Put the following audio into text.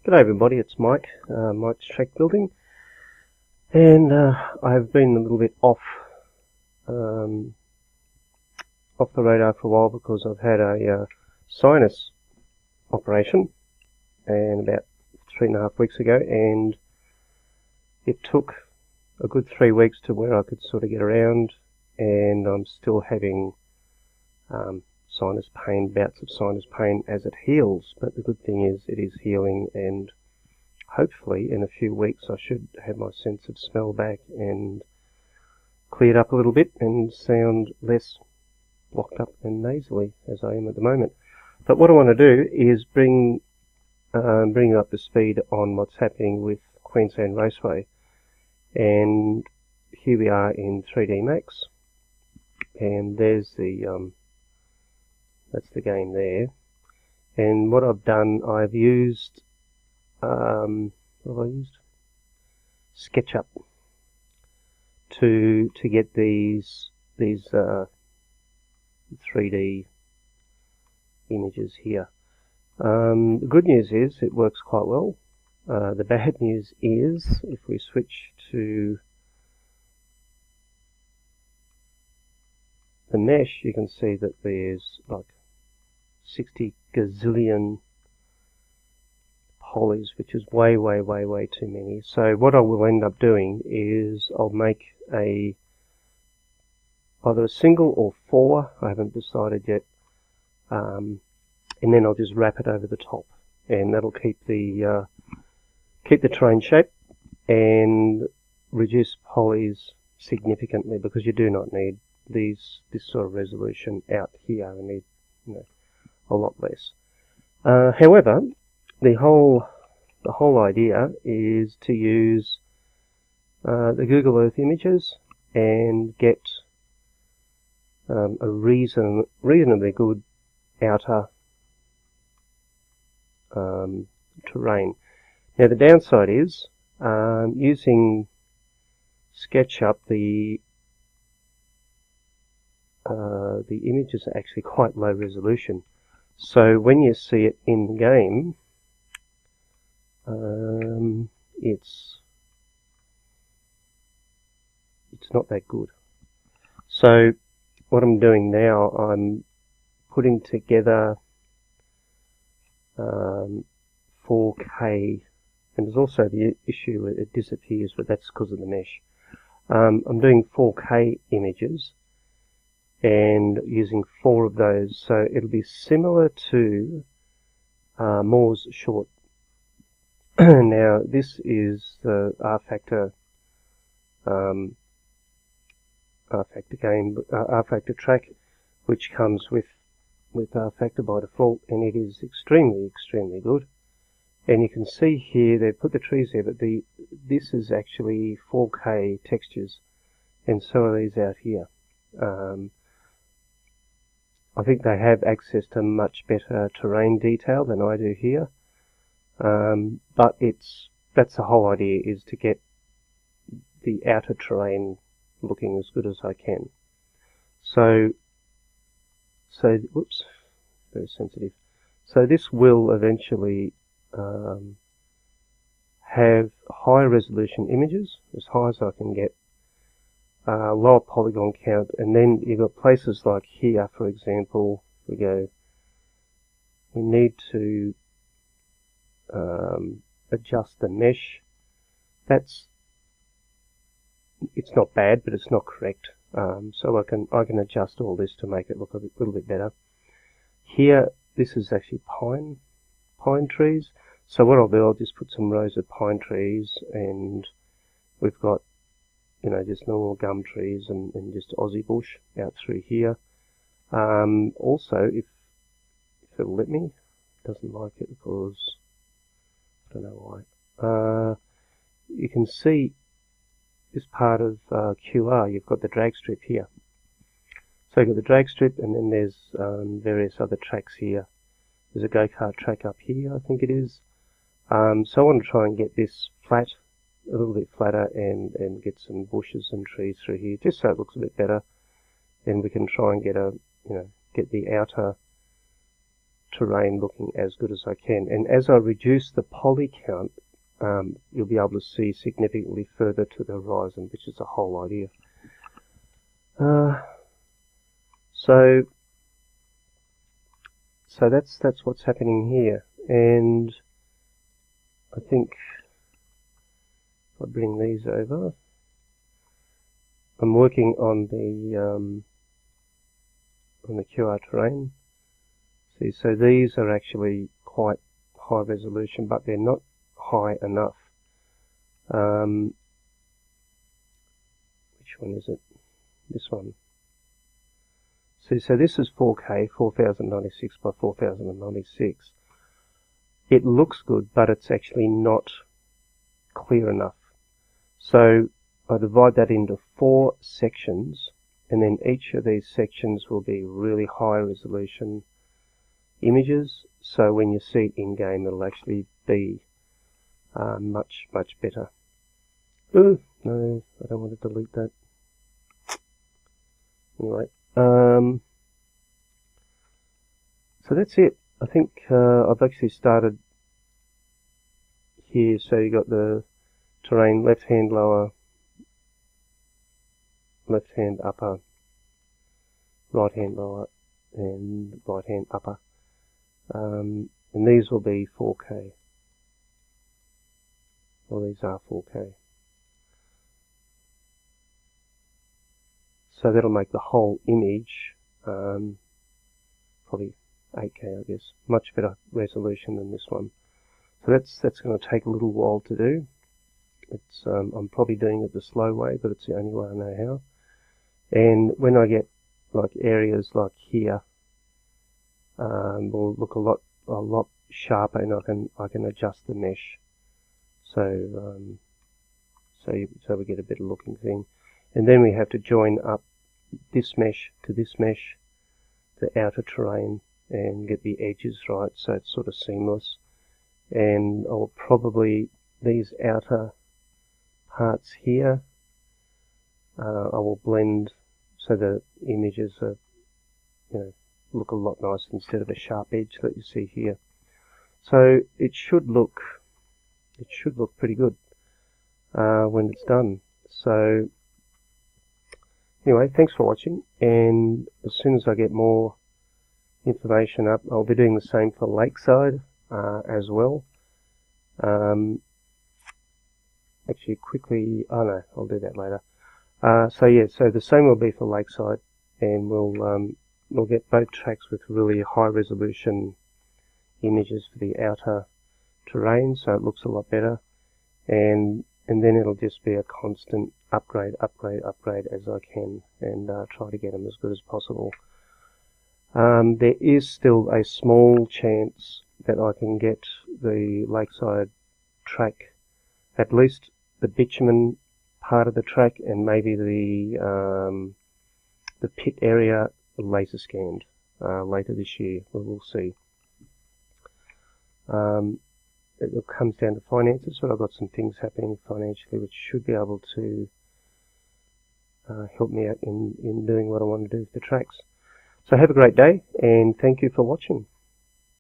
G'day everybody, it's Mike, Mike's Track Building, and I've been a little bit off the radar for a while because I've had a sinus operation and about 3.5 weeks ago, and it took a good 3 weeks to where I could sort of get around, and I'm still having sinus pain, bouts of sinus pain as it heals. But the good thing is it is healing, and hopefully in a few weeks I should have my sense of smell back and cleared up a little bit and sound less blocked up and nasally as I am at the moment. But what I want to do is bring you up to speed on what's happening with Queensland Raceway. And here we are in 3D Max, and there's the that's the game there. And what I've done, I've used what have I used? SketchUp to get these 3D images here. The good news is it works quite well. The bad news is if we switch to the mesh, you can see that there's like 60 gazillion polys, which is way too many. So what I will end up doing is I'll make either a single or 4, I haven't decided yet, and then I'll just wrap it over the top, and that'll keep the terrain shape and reduce polys significantly, because you do not need this sort of resolution out here. You need a lot less. However, the whole idea is to use the Google Earth images and get a reasonably good outer terrain. Now the downside is using SketchUp, the images are actually quite low resolution. So when you see it in the game, it's not that good. So what I'm doing now, I'm putting together 4K, and there's also the issue where it disappears, but that's because of the mesh. I'm doing 4K images and using 4 of those, so it'll be similar to Moore's short. Now this is the rFactor rFactor track, which comes with rFactor by default, and it is extremely good. And you can see here they put the trees there, but this is actually 4K textures, and so are these out here. I think they have access to much better terrain detail than I do here, but that's the whole idea, is to get the outer terrain looking as good as I can. So whoops, very sensitive. So this will eventually have high resolution images, as high as I can get, lower polygon count, and then you've got places like here, for example, we need to adjust the mesh. It's not bad, but it's not correct. So I can adjust all this to make it look a little bit better. Here, this is actually pine trees. So what I'll do, I'll just put some rows of pine trees, and we've got just normal gum trees and just Aussie bush out through here. Also, if it'll let me, it doesn't like it because I don't know why. You can see this part of QR, you've got the drag strip here. So you've got the drag strip, and then there's various other tracks here. There's a go-kart track up here, I think it is. So I want to try and get this flat, a little bit flatter, and get some bushes and trees through here, just so it looks a bit better. Then we can try and get get the outer terrain looking as good as I can. And as I reduce the poly count, you'll be able to see significantly further to the horizon, which is the whole idea. So that's what's happening here. And I think if I bring these over, I'm working on the QR terrain. See, so these are actually quite high resolution, but they're not high enough. Which one is it? This one. See, so this is 4K, 4096 by 4096. It looks good, but it's actually not clear enough. So I divide that into 4 sections, and then each of these sections will be really high resolution images. So when you see it in game, it'll actually be much better. Ooh, no, I don't want to delete that. Anyway, so that's it. I think I've actually started here. So you got the terrain, left hand lower, left hand upper, right hand lower, and right hand upper. And these will be 4K. Well, these are 4K. So that'll make the whole image probably 8K, I guess. Much better resolution than this one. So that's going to take a little while to do. It's I'm probably doing it the slow way, but it's the only way I know how. And when I get like areas like here, will look a lot sharper, and I can adjust the mesh. So so we get a better looking thing. And then we have to join up this mesh to this mesh, the outer terrain, and get the edges right so it's sort of seamless. And I'll probably, these outer parts here, I will blend so the images are, look a lot nicer instead of a sharp edge that you see here. So it should look pretty good when it's done. So anyway, thanks for watching, and as soon as I get more information up, I'll be doing the same for Lakeside as well. Actually, quickly, oh no, I'll do that later. So yeah, so the same will be for Lakeside, and we'll get both tracks with really high resolution images for the outer terrain, so it looks a lot better, and then it'll just be a constant upgrade as I can, and try to get them as good as possible. There is still a small chance that I can get the Lakeside track, at least the bitumen part of the track, and maybe the pit area laser scanned later this year. We'll see. It comes down to finances, but I've got some things happening financially which should be able to help me out in doing what I want to do with the tracks. So have a great day, and thank you for watching.